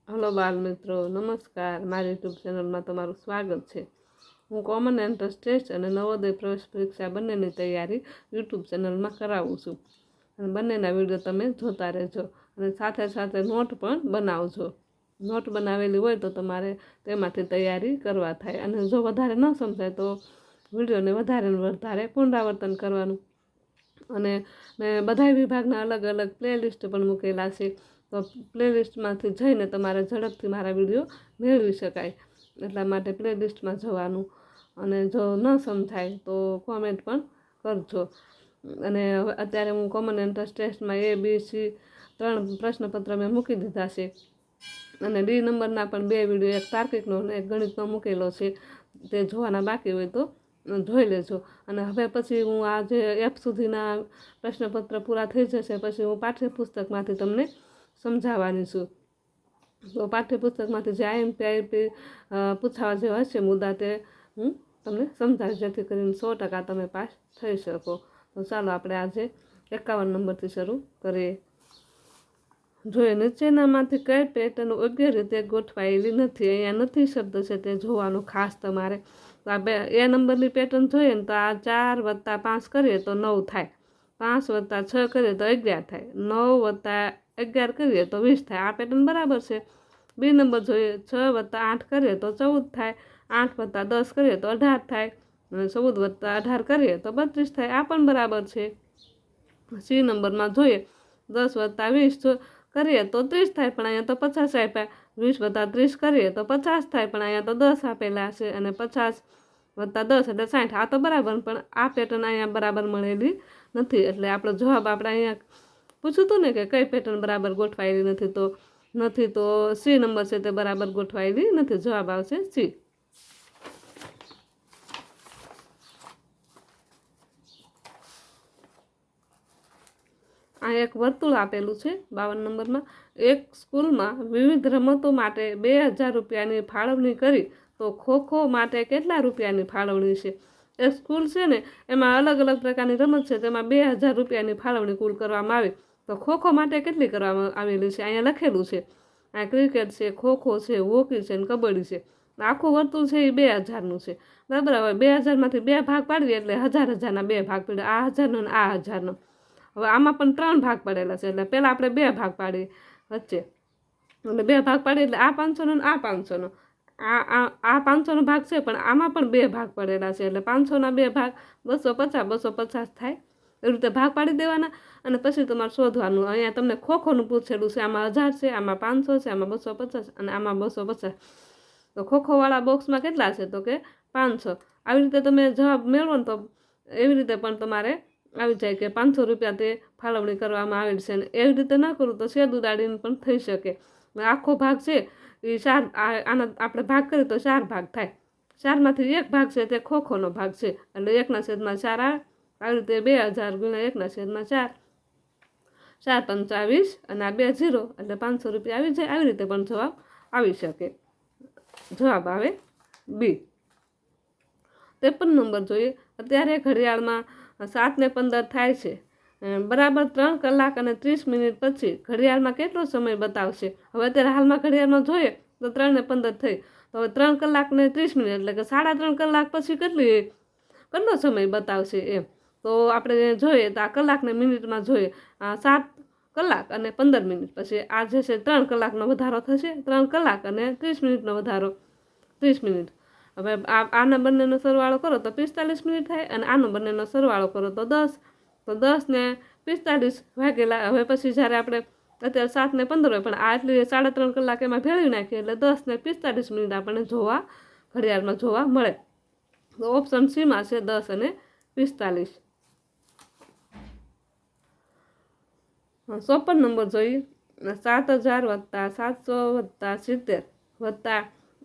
Hello બાળ મિત્રો, નમસ્કાર. મારી યુટ્યુબ ચેનલમાં તમારું સ્વાગત છે. હું કોમન એન્ટ્રન્સ ટેસ્ટ અને નવોદય પ્રવેશ પરીક્ષા બંનેની તૈયારી યુટ્યુબ ચેનલમાં કરાવું છું. અને બંનેના વિડીયો તમે જોતા રહેજો અને સાથે સાથે નોટ પણ બનાવજો. નોટ બનાવેલી હોય તો તમારે તેમાંથી તૈયારી કરવા થાય. અને જો વધારે ન સમજાય તો વિડીયોને વધારે ને વધારે પુનરાવર્તન કરવાનું. અને મેં બધા વિભાગના અલગ અલગ પ્લેલિસ્ટ પણ મૂકેલા છે, તો પ્લેલિસ્ટમાંથી જઈને તમારે ઝડપથી મારા વિડીયો મેળવી શકાય. એટલા માટે પ્લેલિસ્ટમાં જવાનું. અને જો ન સમજાય તો કોમેન્ટ પણ કરજો. અને અત્યારે હું કોમન એન્ટ્રન્સ ટેસ્ટમાં ABC 3 પ્રશ્નપત્ર મેં મૂકી દીધા છે. અને D નંબરના પણ 2 વિડીયો, એક તાર્કિકનો અને એક ગણિતનો મૂકેલો છે. તે જોવાના બાકી હોય તો જોઈ લેજો. અને હવે પછી હું આ જે F સુધીના પ્રશ્નપત્ર પૂરા થઈ જશે પછી હું પાઠ્યપુસ્તકમાંથી તમને સમજાવવાની છું. તો પાઠ્યપુસ્તકમાંથી જે IMP પૂછાવા જેવા હશે મુદ્દા તે હું તમને સમજાવીશ, જેથી કરીને 100% તમે પાસ થઈ શકો. તો ચાલો આપણે આજે 51 નંબરથી શરૂ કરીએ. જોઈએ નીચેનામાંથી કઈ પેટર્ન યોગ્ય રીતે ગોઠવાયેલી નથી. અહીંયા નથી શબ્દ છે તે જોવાનું ખાસ તમારે. તો આ એ નંબરની પેટર્ન જોઈએ ને તો આ 4 + 5 કરીએ તો 9 થાય, 5 + 6 કરીએ તો 11 થાય, 9 + 11 કરીએ તો 20 થાય. આ પેટર્ન બરાબર છે. B નંબર જોઈએ, 6 + 8 કરીએ તો 14 થાય, 8 + 10 કરીએ તો 18 થાય, અને 14 + 18 કરીએ તો 32 થાય. આ પણ બરાબર છે. C નંબરમાં જોઈએ, 10 + 20 કરીએ તો 30 થાય, પણ અહીંયા તો 50 આપ્યા. 20 + 30 કરીએ તો 50 થાય, પણ અહીંયા તો 10 આપેલા છે. અને 50 + 10 એટલે 60. આ તો બરાબર, પણ આ પેટર્ન અહીંયા બરાબર મળેલી નથી. એટલે આપણો જવાબ આપણે અહીંયા પૂછ્યું હતું ને કે કઈ પેટર્ન બરાબર ગોઠવાયેલી નથી, તો C નંબર છે તે બરાબર ગોઠવાયેલી નથી. જવાબ આવશે C. આ એક વર્તુળ આપેલું છે 52 નંબરમાં. એક સ્કૂલમાં વિવિધ રમતો માટે 2000 રૂપિયાની ફાળવણી કરી તો ખો માટે કેટલા રૂપિયાની ફાળવણી છે? એ સ્કૂલ છે ને એમાં અલગ અલગ પ્રકારની રમત છે, તેમાં 2000 રૂપિયાની ફાળવણી કુલ કરવામાં આવી. તો ખો માટે કેટલી કરવામાં આવેલી છે? અહીંયા લખેલું છે. આ ક્રિકેટ છે, ખો છે, હોકી છે ને કબડ્ડી છે. આખું વર્તુળ છે એ 2000નું છે. બરાબર. હવે 2000માંથી 2 ભાગ પાડીએ એટલે 1000ના 2 ભાગ પડે, આ 1000નો ને આ 1000નો. હવે આમાં પણ 3 ભાગ પડેલા છે, એટલે પહેલાં આપણે 2 ભાગ પાડીએ વચ્ચે. એટલે 2 ભાગ પાડીએ એટલે આ 500નો ને આ 500નો. આ 500નો ભાગ છે, પણ આમાં પણ 2 ભાગ પડેલા છે, એટલે 500ના 2 ભાગ 250, 250 થાય. એવી રીતે ભાગ પાડી દેવાના. અને પછી તમારે શોધવાનું. અહીંયા તમને ખોનું પૂછેલું છે. આમાં 1000 છે, આમાં 500 છે, આમાં 250 અને આમાં 250. તો ખોવાળા બોક્સમાં કેટલા છે? તો કે 500. આવી રીતે તમે જવાબ મેળવો ને તો એવી રીતે પણ તમારે આવી જાય કે 500 રૂપિયા તે ફાળવણી કરવામાં આવેલ છે. ને એવી રીતે ન કરું તો છેદ ઉડાડીને પણ થઈ શકે. આખો ભાગ છે એ 4, આના આપણે ભાગ કરીએ તો 4 ભાગ થાય. 4માંથી 1 ભાગ છે તે ખોનો ભાગ છે, એટલે 1/4 આવી રીતે 2000 × 1/4, 4 × 5 = 20 અને આ 2 0 એટલે 500 રૂપિયા આવી જાય. આવી રીતે પણ જવાબ આવી શકે. જવાબ આવે B. 53 નંબર જોઈએ. અત્યારે ઘડિયાળમાં 7:15 થાય છે. બરાબર 3 કલાક અને 30 મિનિટ પછી ઘડિયાળમાં કેટલો સમય બતાવશે? હવે અત્યારે હાલમાં ઘડિયાળમાં જોઈએ તો 3:15 થઈ. તો હવે 3 કલાક ને 30 મિનિટ એટલે કે 3.5 કલાક પછી કેટલો સમય બતાવશે એમ. તો આપણે જોઈએ તો આ કલાકને મિનિટમાં જોઈએ. 7 કલાક અને 15 મિનિટ પછી આ જે છે 3 કલાકનો વધારો થશે. 3 કલાક અને 30 મિનિટનો વધારો 30 મિનિટ. હવે આના બંનેનો સરવાળો કરો તો 45 મિનિટ થાય, અને આનો બંનેનો સરવાળો કરો તો 10. તો 10 ને 45 ભાગેલા. હવે પછી જ્યારે આપણે અત્યારે 7:15 હોય, પણ આ એટલી 3.5 કલાક એમાં ભેળવી નાખીએ એટલે 10 ને 45 મિનિટ આપણને ઘડિયાળમાં જોવા મળે. તો ઓપ્શન સીમાં છે 10 અને 45. 54 નંબર જોઈએ. 7000 + 700 + 70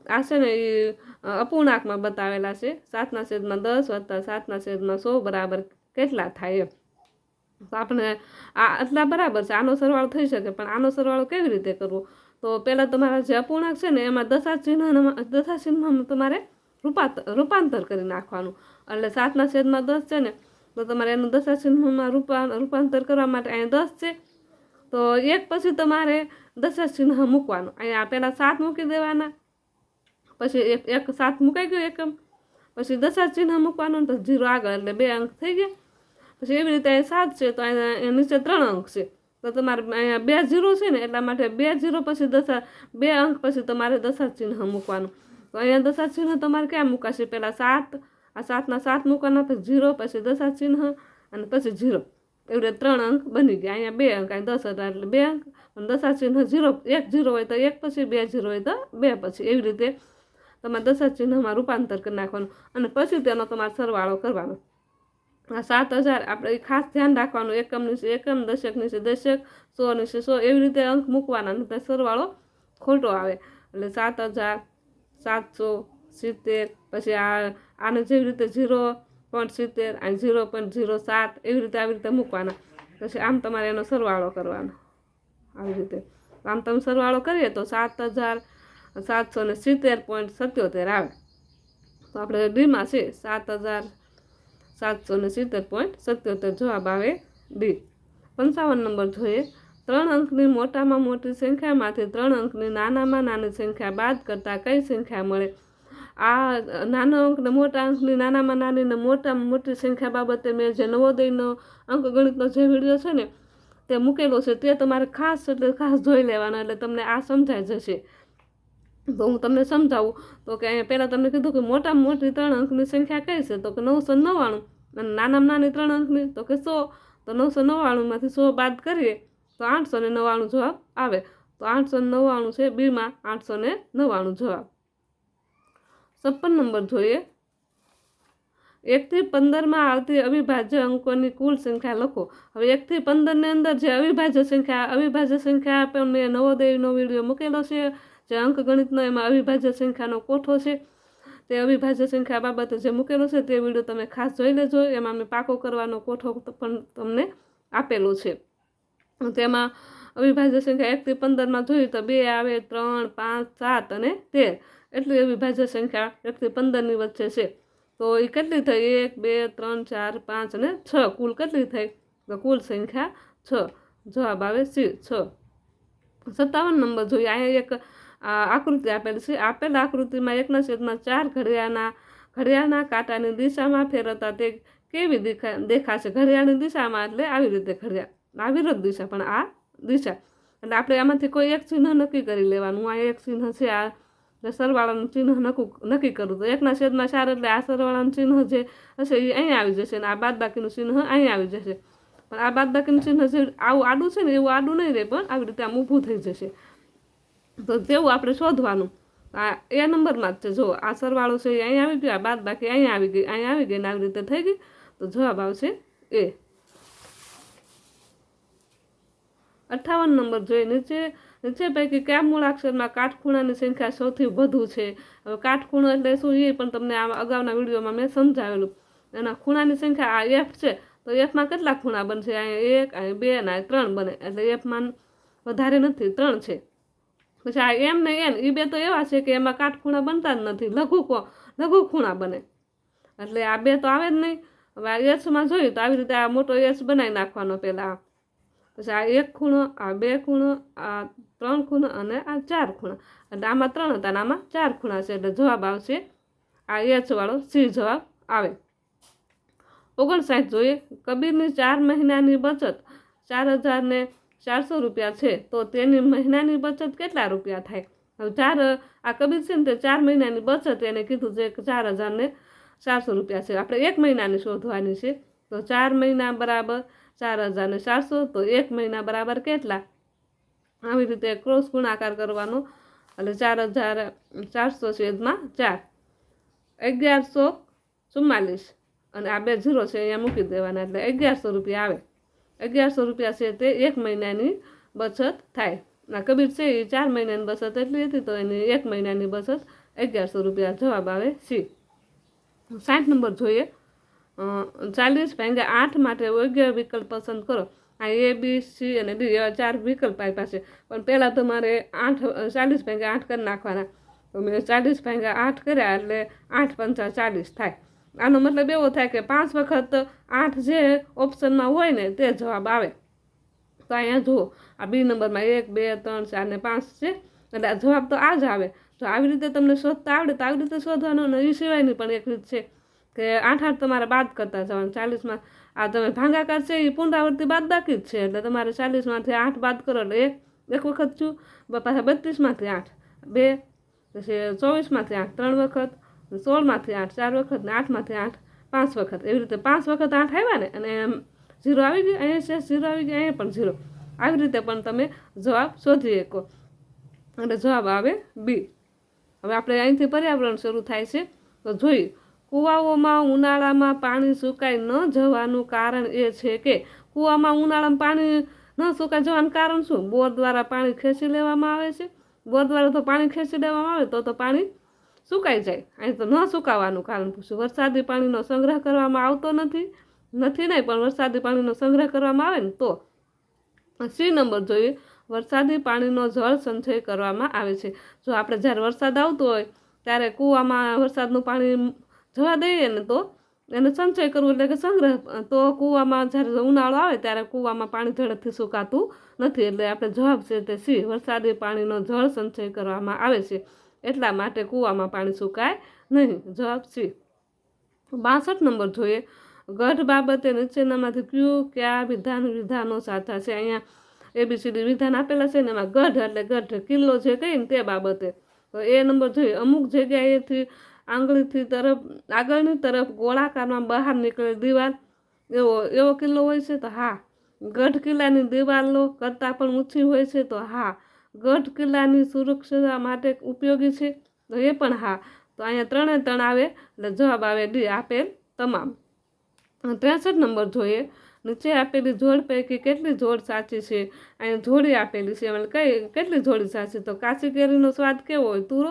આ છે ને એ અપૂર્ણાંકમાં બતાવેલા છે. 7/10 + 7/100 બરાબર કેટલા થાય એમ. તો આપણે આ આટલા બરાબર છે. આનો સરવાળો થઈ શકે, પણ આનો સરવાળો કેવી રીતે કરવો? તો પહેલાં તમારા જે અપૂર્ણાંક છે ને એમાં દશાચિહ્નમાં તમારે રૂપાંતર કરી નાખવાનું. એટલે 7/10 છે ને, તો તમારે એનું દશાચિહ્નમાં રૂપાંતર કરવા માટે અહીંયા 10 છે. તો એક પછી તમારે દશાંશ ચિહ્ન મૂકવાનું. અહીંયા પહેલાં 7 મૂકી દેવાના, પછી એક 7 મુકાઈ ગયો એકમ, પછી દશાંશ ચિહ્ન મૂકવાનું, તો 0 આગળ એટલે 2 અંક થઈ ગયા. પછી એવી રીતે અહીંયા 7 છે તો અહીંયા નીચે 3 અંક છે, તો તમારે અહીંયા 2 0 છે ને એટલા માટે 2 0 પછી 2 અંક પછી તમારે દશાંશ ચિહ્ન મૂકવાનું. તો અહીંયા દશાંશ ચિહ્ન તમારે ક્યાં મૂકાશે? પહેલાં 7, આ 7ના 7 મૂકવાના, પછી 0, પછી દશાંશ ચિહ્ન અને પછી 0. એવી રીતે 3 અંક બની ગયા. અહીંયા 2 અંક, અહીંયા 10 હતા એટલે 2 અંક, અને દશાંશ ચિહ્ન 0, 1 0 હોય તો 1 પછી, 2 0 હોય તો 2 પછી. એવી રીતે તમારે દશાંશ ચિહ્નમાં રૂપાંતર કરી નાખવાનું અને પછી તેનો તમારે સરવાળો કરવાનો. આ 7000 આપણે ખાસ ધ્યાન રાખવાનું, એકમની છે એકમ, દશકની છે દશક, 100ની છે 100, એવી રીતે અંક મૂકવાના, નહીં સરવાળો ખોટો આવે. એટલે 7770, પછી આને જેવી રીતે 0.70 અને 0.07 એવી રીતે આવી રીતે મૂકવાના. પછી આમ તમારે એનો સરવાળો કરવાનો આવી રીતે. આમ તમે સરવાળો કરીએ તો 7770.77 આવે. તો આપણે ડીમાં છે 7770.77 જવાબ આવે ડી. 55 નંબર જોઈએ. 3 અંકની મોટામાં મોટી સંખ્યામાંથી 3 અંકની નાનામાં નાની સંખ્યા બાદ કરતાં કઈ સંખ્યા મળે? આ નાનો અંક ને મોટા અંકની નાનામાં નાની ને મોટામાં મોટી સંખ્યા બાબતે મેં જે નવોદયનો અંકગણિતનો જે વિડીયો છે ને તે મૂકેલો છે, તે તમારે ખાસ જોઈ લેવાનો, એટલે તમને આ સમજાઈ જશે. તો હું તમને સમજાવું તો કે અહીંયા પહેલાં તમને કીધું કે મોટામાં મોટી 3 અંકની સંખ્યા કઈ છે? તો કે 999, અને નાનામાં નાની 3 અંકની તો કે 100. તો 999માંથી 100 બાદ કરીએ તો 899 જવાબ આવે. તો 899 છે બીમાં, 899 જવાબ. 56 નંબર જોઈએ. 1 થી 15માં આવતી અવિભાજ્ય અંકોની કુલ સંખ્યા લખો. હવે 1 થી 15ની અંદર જે અવિભાજ્ય સંખ્યા આપણને નવોદયનો વિડીયો મૂકેલો છે, જે અંકગણિતનો, એમાં અવિભાજ્ય સંખ્યાનો કોઠો છે, તે અવિભાજ્ય સંખ્યા બાબતે જે મૂકેલો છે તે વિડીયો તમે ખાસ જોઈ લેજો. એમાં મેં પાકો કરવાનો કોઠો પણ તમને આપેલો છે. તેમાં અવિભાજ્ય સંખ્યા 1 થી 15માં જોઈએ તો 2 આવે, 3, 5, 7 અને 13, એટલી અવિભાજ્ય સંખ્યા 1 થી 15ની વચ્ચે છે. તો એ કેટલી થઈ? 1, 2, 3, 4, 5 અને 6, કુલ કેટલી થઈ? તો કુલ સંખ્યા 6. જવાબ આવે સી 6. 57 નંબર જોઈએ. અહીંયા એક આકૃતિ આપેલી છે. આપેલ આકૃતિમાં 1/4 ઘડિયાળના કાંટાની દિશામાં ફેરવતા તે કેવી દેખાશે? ઘડિયાળની દિશામાં એટલે આવી રીતે ઘડિયાળ, આ વિરુદ્ધ દિશા પણ આ દિશા, એટલે આપણે આમાંથી કોઈ એક ચિહ્ન નક્કી કરી લેવાનું. આ એક ચિહ્ન છે, આ સરવાળાનું ચિહ્ન નક્કી કરું તો 1/4 એટલે આ સરવાળાનું ચિહ્ન જે હશે એ અહીંયા આવી જશે, અને આ બાદબાકીનું ચિહ્ન અહીંયા આવી જશે. પણ આ બાદબાકીનું ચિહ્ન જે આવું આડું છે ને એવું આડું નહીં રહે, પણ આવી રીતે આમ ઊભું થઈ જશે. તો તેવું આપણે શોધવાનું. આ એ નંબરમાં જ છે. જો આ સરવાળો છે એ અહીંયા આવી ગયો, આ બાદબાકી અહીંયા આવી ગઈ, ને આવી રીતે થઈ ગઈ. તો જવાબ આવશે એ. 58 નંબર જોઈએ. નીચે પૈકી કયા મૂળાક્ષરમાં કાટખૂણાની સંખ્યા સૌથી વધુ છે? હવે કાટખૂણો એટલે શું એ પણ તમને આ અગાઉના વિડીયોમાં મેં સમજાવેલું. એના ખૂણાની સંખ્યા આ એફ છે, તો એફમાં કેટલા ખૂણા બનશે? અહીંયા 1, અહીંયા 2 અને 3 બને, એટલે એફમાં વધારે નથી, 3 છે. પછી આ એમ ને એન, એ બે તો એવા છે કે એમાં કાટખૂણા બનતા જ નથી, લઘુ ખૂણા બને, એટલે આ બે તો આવે જ નહીં. હવે આ એસમાં જોઈએ તો આવી રીતે આ મોટો એસ બનાવી નાખવાનો પહેલાં. પછી આ 1 ખૂણો, આ 2 ખૂણો, આ 3 ખૂણો અને આ 4 ખૂણા, એટલે આમાં 3 હતા અને આમાં 4 ખૂણા છે, એટલે જવાબ આવશે આ એચ વાળો સી જવાબ આવે. 59 જોઈએ. કબીરની 4 મહિનાની બચત 4,400 રૂપિયા છે, તો તેની મહિનાની બચત કેટલા રૂપિયા થાય? હવે આ કબીર છે ને તે 4 મહિનાની બચત એને કીધું છે કે 4,400 રૂપિયા છે. આપણે 1 મહિનાની શોધવાની છે, તો 4 મહિના બરાબર 4,400, તો 1 મહિના બરાબર કેટલા? આવી રીતે ક્રોસ ગુણાકાર કરવાનો, એટલે 4,400 છેદમાં 4, 1144, અને આ 2 0 છે અહીંયા મૂકી દેવાના, એટલે 1100 રૂપિયા આવે. 1100 રૂપિયા છે તે 1 મહિનાની બચત થાય. ના કબીર છે એ 4 મહિનાની બચત એટલી હતી, તો એની 1 મહિનાની બચત 1100 રૂપિયા. જવાબ આવે સી. 60 નંબર જોઈએ. 40/8 માટે યોગ્ય વિકલ્પ પસંદ કરો. આ એ, બી, સી અને ડી એવા 4 વિકલ્પ આપ્યા છે, પણ પહેલાં તમારે 40/8 કરી નાખવાના. તો મેં 40/8 કર્યા, એટલે 8 × 5 = 40 થાય. આનો મતલબ એવો થાય કે 5 વખત 8 જે ઓપ્શનમાં હોય ને તે જવાબ આવે. તો અહીંયા જુઓ આ બી નંબરમાં 1 2 3 4 ને 5 છે, એટલે આ જવાબ તો આ જ આવે. જો આવી રીતે તમને શોધતા આવડે તો આવી રીતે શોધવાનો. અને એ સિવાયની પણ એક રીત છે કે 8 8 તમારે બાદ કરતા જવાનું. 40માં આ તમે ભાગાકાર છે એ પુનરાવૃત્તિ બાદ બાકી જ છે, એટલે તમારે 40માંથી 8 બાદ કરો એટલે એક વખત છું, પાછા 32માંથી 8 2, પછી 24માંથી 8 3 વખત, 16માંથી 8 4 વખત, ને 8માંથી 8 5 વખત. એવી રીતે 5 વખત 8 આવ્યા ને, અને 0 આવી ગયું, અહીંયા છે 0 આવી ગયું, અહીંયા પણ 0. આવી રીતે પણ તમે જવાબ શોધી શકો. એટલે જવાબ આવે બી. હવે આપણે અહીંથી પર્યાવરણ શરૂ થાય છે તો જોઈએ. કૂવાઓમાં ઉનાળામાં પાણી સુકાઈ ન જવાનું કારણ એ છે કે કૂવામાં ઉનાળામાં પાણી ન સુકાઈ જવાનું કારણ શું? બોર દ્વારા પાણી ખેંચી લેવામાં આવે છે. બોર દ્વારા તો પાણી ખેંચી લેવામાં આવે તો પાણી સુકાઈ જાય. અહીં તો ન સુકાવાનું કારણ પૂછ્યું. વરસાદી પાણીનો સંગ્રહ કરવામાં આવતો નથી નહીં, પણ વરસાદી પાણીનો સંગ્રહ કરવામાં આવે ને તો. સી નંબર જોઈએ. વરસાદી પાણીનો જળ સંચય કરવામાં આવે છે. જો આપણે જ્યારે વરસાદ આવતો હોય ત્યારે કૂવામાં વરસાદનું પાણી જવા દઈએ ને તો એને સંચય કરવું, એટલે કે સંગ્રહ. તો કૂવામાં જ્યારે ઉનાળો આવે ત્યારે કૂવામાં પાણી ઝડપથી સુકાતું નથી. એટલે આપણે જવાબ છે તે સી, વરસાદી પાણીનો જળ સંચય કરવામાં આવે છે એટલા માટે કૂવામાં પાણી સુકાય નહીં. જવાબ સી. 62 નંબર જોઈએ. ગઢ બાબતે નીચેનામાંથી કયા વિધાનો સાચા છે? અહીંયા ABCD વિધાન આપેલા છે ને, એમાં ગઢ એટલે ગઢ કિલ્લો જે કહીને તે બાબતે. તો એ નંબર જોઈએ. અમુક જગ્યાએથી આગળની તરફ ગોળાકારમાં બહાર નીકળે દિવાલ એવો કિલ્લો હોય છે તો હા. ગઢ કિલ્લાની દિવાલો કરતાં પણ ઊંચી હોય છે તો હા. ગઢ કિલ્લાની સુરક્ષા માટે ઉપયોગી છે તો એ પણ હા. તો અહીંયા 3 3 આવે એટલે જવાબ આવે ડી, આપેલ તમામ. 63 નંબર જોઈએ. નીચે આપેલી જોડ પૈકી કેટલી જોડ સાચી છે? અહીંયા જોડી આપેલી છે, એટલે કેટલી જોડી સાચી? તો કાચી કેરીનો સ્વાદ કેવો હોય? તુરો?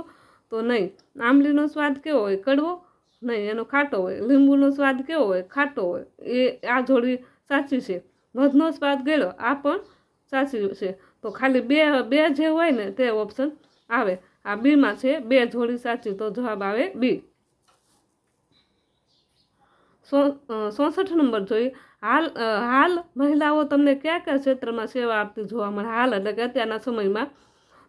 તો નહીં. આંબલીનો સ્વાદ કેવો હોય? કડવો? નહીં, એનો ખાટો હોય. લીંબુનો સ્વાદ કેવો હોય? ખાટો હોય. આ જોડી સાચી છે. મધનો સ્વાદ ગળ્યો, આ પણ સાચી છે. તો ખાલી બે જે હોય ને તે ઓપ્શન આવે. આ બીમાં છે 2 જોડી સાચી, તો જવાબ આવે બી. 64 નંબર જોઈએ. હાલ મહિલાઓ તમને કયા ક્ષેત્રમાં સેવા આપતી જોવા મળે? હાલ એટલે કે અત્યારના સમયમાં.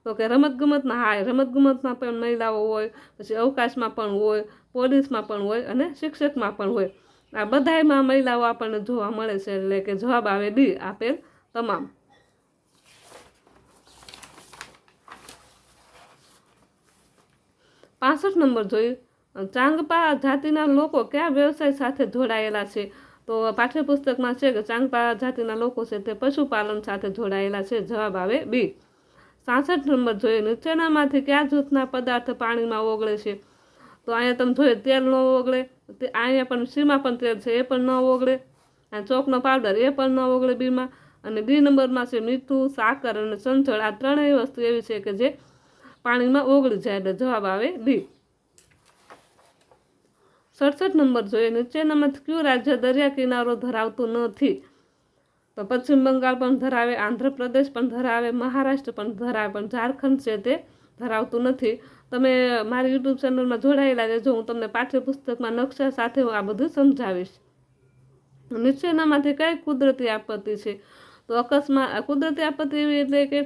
તો કે રમતગમતમાં, હા, રમતગમતમાં પણ મહિલાઓ હોય, પછી અવકાશમાં પણ હોય, પોલીસમાં પણ હોય, અને શિક્ષકમાં પણ હોય. આ બધાયમાં મહિલાઓ આપણને જોવા મળે છે, એટલે કે જવાબ આવે ડી, આપેલ તમામ. 65 નંબર જોઈએ. ચાંગપા જાતિના લોકો કયા વ્યવસાય સાથે જોડાયેલા છે? તો પાઠ્યપુસ્તકમાં છે કે ચાંગપા જાતિના લોકો છે તે પશુપાલન સાથે જોડાયેલા છે. જવાબ આવે બી. 66 નંબર જોઈએ. નીચેનામાંથી કયા જૂથના પદાર્થ પાણીમાં ઓગળે છે? તો અહીંયા તમે જોઈએ તેલ ન ઓગળે, અહીંયા પણ સીમાં પણ તેલ છે એ પણ ન ઓગળે, આ ચોકનો પાવડર એ પણ ન ઓગળે બીમાં. અને બી નંબરમાં છે મીઠું, સાકર અને સંચળ. આ ત્રણેય વસ્તુ એવી છે કે જે પાણીમાં ઓગળી જાય, એટલે જવાબ આવે ડી. 67 નંબર જોઈએ. નીચેનામાંથી કયું રાજ્ય દરિયા કિનારો ધરાવતું નથી? તો પશ્ચિમ બંગાળ પણ ધરાવે, આંધ્રપ્રદેશ પણ ધરાવે, મહારાષ્ટ્ર પણ ધરાવે, પણ ઝારખંડ છે તે ધરાવતું નથી. તમે મારી યુટ્યુબ ચેનલમાં જોડાયેલા રહેજો. હું તમને પાઠ્યપુસ્તકમાં નકશા સાથે આ બધું સમજાવીશ. નીચેનામાંથી કઈ કુદરતી આપત્તિ છે? તો અકસ્માત. કુદરતી આપત્તિ એવી એટલે કે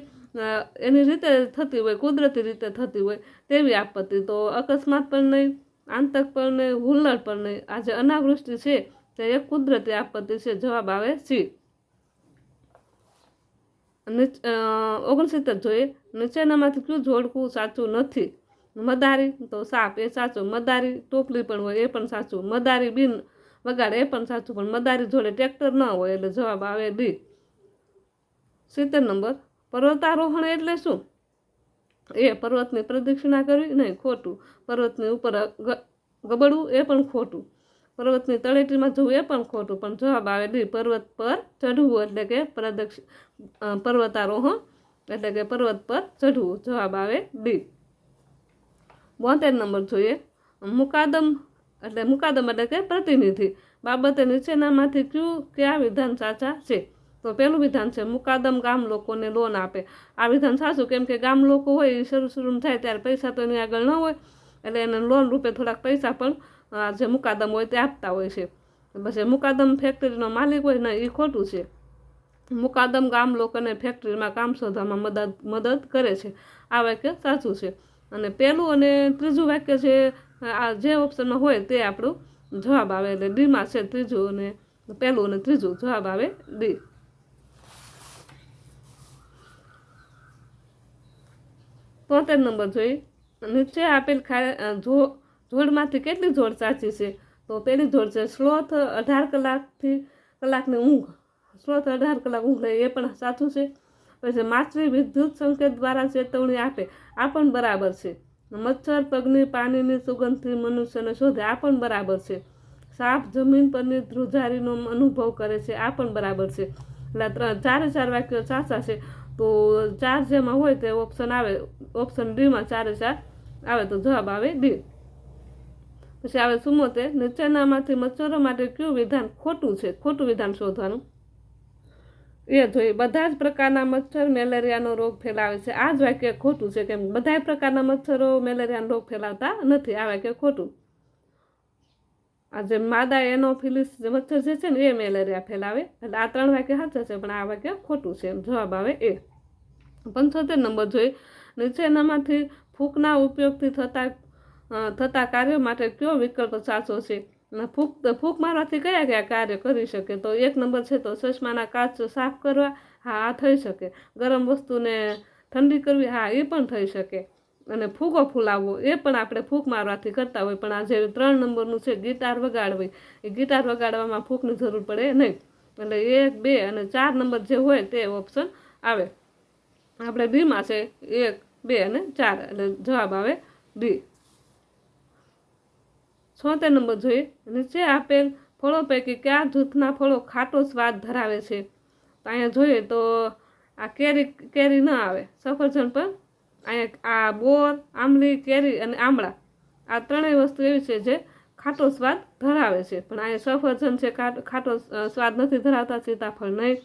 એની રીતે થતી હોય, કુદરતી રીતે થતી હોય તેવી આપત્તિ. તો અકસ્માત પણ નહીં, આંતક પણ નહીં, હુલ્લડ પણ નહીં. આ જે અનાવૃષ્ટિ છે તે એક કુદરતી આપત્તિ છે. જવાબ આવે સી. 69 જોઈએ. નીચેનામાંથી કયું જોડકું સાચું નથી? મદારી, તો સાપ એ સાચું. મદારી ટોપલી પણ હોય એ પણ સાચું. મદારી બિન વગાડે એ પણ સાચું, પણ મદારી જોડે ટ્રેક્ટર ન હોય, એટલે જવાબ આવે ડી. 70 નંબર. પર્વતારોહણ એટલે શું? એ પર્વતની પ્રદક્ષિણા કરવી? નહીં, ખોટું. પર્વતની ઉપર ગબડવું? એ પણ ખોટું. પર્વતની તળેટીમાં જવું? એ પણ ખોટું. પણ જવાબ આવે ડી, પર્વત પર ચઢવું, એટલે કે પર્વતારોહણ એટલે કે પર્વત પર ચઢવું. જવાબ આવે ડી. 72 નંબર જોઈએ. મુકાદમ એટલે કે પ્રતિનિધિ બાબતે નીચેનામાંથી કયા વિધાન સાચા છે? તો પહેલું વિધાન છે મુકાદમ ગામ લોકોને લોન આપે. આ વિધાન સાચું, કેમ કે ગામ લોકો હોય એ શરૂ થાય ત્યારે પૈસા તો એની આગળ ન હોય, એટલે એને લોન રૂપે થોડાક પૈસા પણ જે મુકાદમ હોય તે આપતા હોય છે. પછી મુકાદમ ફેક્ટરીનો માલિક હોય ને, એ ખોટું છે. મુકાદમ ગામ લોકોને ફેક્ટરીમાં કામ શોધવામાં મદદ કરે છે. આ વાક્ય સાચું છે. અને પહેલું અને ત્રીજું વાક્ય છે, આ જે ઓપ્શનમાં હોય તે આપણું જવાબ આવે. એટલે ડીમાં છે ત્રીજું અને પહેલું અને ત્રીજું જવાબ આવે ડી. 73 નંબર જોઈએ. નીચે આપેલ જોડમાંથી કેટલી જોડ સાચી છે? તો પહેલી જોડ છે સ્લોથ 18 કલાકની ઊંઘ. સ્લોથ 18 કલાક ઊંઘ લે એ પણ સાચું છે. પછી માછલી વિદ્યુત સંકેત દ્વારા ચેતવણી આપે, આ પણ બરાબર છે. મચ્છર પગની પાણીની સુગંધથી મનુષ્યને શોધે, આ પણ બરાબર છે. સાપ જમીન પરની ધ્રુજારીનો અનુભવ કરે છે, આ પણ બરાબર છે. એટલે 4 વાક્યો સાચા છે. તો 4 જેમાં હોય તે ઓપ્શન આવે. ઓપ્શન ડીમાં 4 આવે તો જવાબ આવે ડી. પછી આવે 74. નીચેનામાંથી મચ્છરો માટે કયું વિધાન ખોટું છે? ખોટું વિધાન શોધવાનું. એ જોઈએ, બધા જ પ્રકારના મચ્છર મેલેરિયાનો રોગ ફેલાવે છે. આ જ વાક્ય ખોટું છે, કેમ બધા પ્રકારના મચ્છરો મેલેરિયાનો રોગ ફેલાવતા નથી. આ વાક્ય ખોટું. આ જે માદા એનોફિલિસ જે મચ્છર જે છે ને એ મેલેરિયા ફેલાવે. એટલે આ 3 વાક્ય સાચા છે, પણ આ વાક્ય ખોટું છે. જવાબ આવે એ. 75 નંબર જોઈએ. નીચેનામાંથી ફૂંકના ઉપયોગથી થતા કાર્યો માટે કયો વિકલ્પ સાચો છે? ફૂંક મારવાથી કયા કયા કાર્ય કરી શકે? તો 1 નંબર છે તો ચશ્માના કાચ સાફ કરવા, હા આ થઈ શકે. ગરમ વસ્તુને ઠંડી કરવી, હા એ પણ થઈ શકે. અને ફૂગો ફૂલાવવો એ પણ આપણે ફૂંક મારવાથી કરતા હોય. પણ આ જે 3 નંબરનું છે ગિટાર વગાડવી, એ ગિટાર વગાડવામાં ફૂંકની જરૂર પડે નહીં. એટલે 1, 2 અને 4 નંબર જે હોય તે ઓપ્શન આવે. આપણે ડીમાં છે 1, 2 અને 4. એટલે જવાબ આવે ડી. 76 નંબર જોઈએ. નીચે આપેલ ફળો પૈકી કયા જૂથના ફળો ખાટો સ્વાદ ધરાવે છે? તો અહીંયા જોઈએ તો આ કેરી ન આવે. સફરજન પણ અહીંયા આ બોર, આંબલી, કેરી અને આમળા, આ 3 વસ્તુ એવી છે જે ખાટો સ્વાદ ધરાવે છે. પણ અહીંયા સફરજન છે ખાટો સ્વાદ નથી ધરાવતા, સીતાફળ નહીં,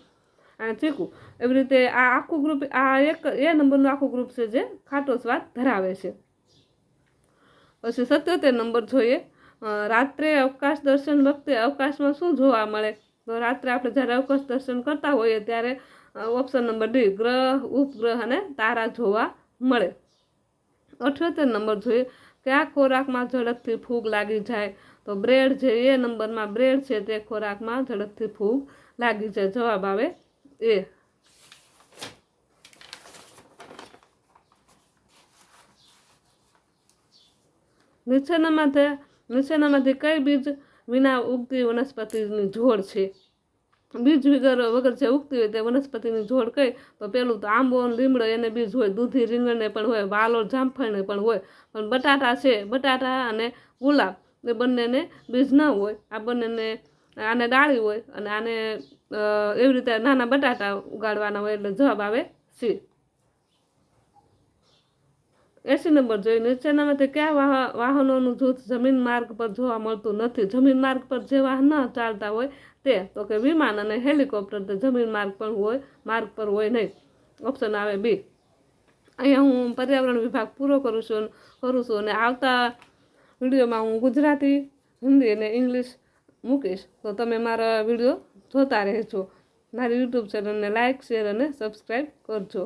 અને ચીકુ. એવી રીતે આ આખું ગ્રુપ, આ એ નંબરનું આખું ગ્રુપ છે જે ખાટો સ્વાદ ધરાવે છે. પછી 77 નંબર જોઈએ. રાત્રે અવકાશ દર્શન વખતે અવકાશમાં શું જોવા મળે? તો રાત્રે આપણે જ્યારે અવકાશ દર્શન કરતા હોઈએ ત્યારે ઓપ્શન નંબર ડી, ગ્રહ, ઉપગ્રહ અને તારા જોવા મળે. 78 નંબર જોઈએ. કયા ખોરાકમાં ઝડપથી ફૂગ લાગી જાય? તો બ્રેડ છે, એ નંબરમાં બ્રેડ છે તે ખોરાકમાં ઝડપથી ફૂગ લાગી જાય. જવાબ આવે એ. નીચેનામાંથી કઈ બીજ વિના ઉગતી વનસ્પતિની જોડ છે? બીજ વગર જે ઉગતી હોય તે વનસ્પતિની જોડ કઈ? તો પેલું તો આંબો, લીમડો એને બીજ હોય, દૂધી રીંગણને પણ હોય, વાલોળ જામફળને પણ હોય. પણ બટાટા છે, બટાટા અને ગુલાબ એ બંનેને બીજ ન હોય. આ બંનેને આને ડાળી હોય અને આને એવી રીતે નાના બટાટા ઉગાડવાના હોય. એટલે જવાબ આવે સી. 80 નંબર જોઈએ. નીચેનામાંથી કયા વાહનોનું જૂથ જમીન માર્ગ પર જોવા મળતું નથી? જમીન માર્ગ પર જે વાહન ન ચાલતા હોય તે, તો કે વિમાન અને હેલિકોપ્ટર તે જમીન માર્ગ પર હોય નહીં. ઓપ્શન આવે બી. અહીંયા હું પર્યાવરણ વિભાગ પૂરો કરું છું અને આવતા વિડીયોમાં હું ગુજરાતી, હિન્દી અને ઇંગ્લિશ મૂકીશ. તો તમે મારા વિડીયો જોતા રહેજો. મારી યુટ્યુબ ચેનલને લાઇક, શેર અને સબસ્ક્રાઈબ કરજો.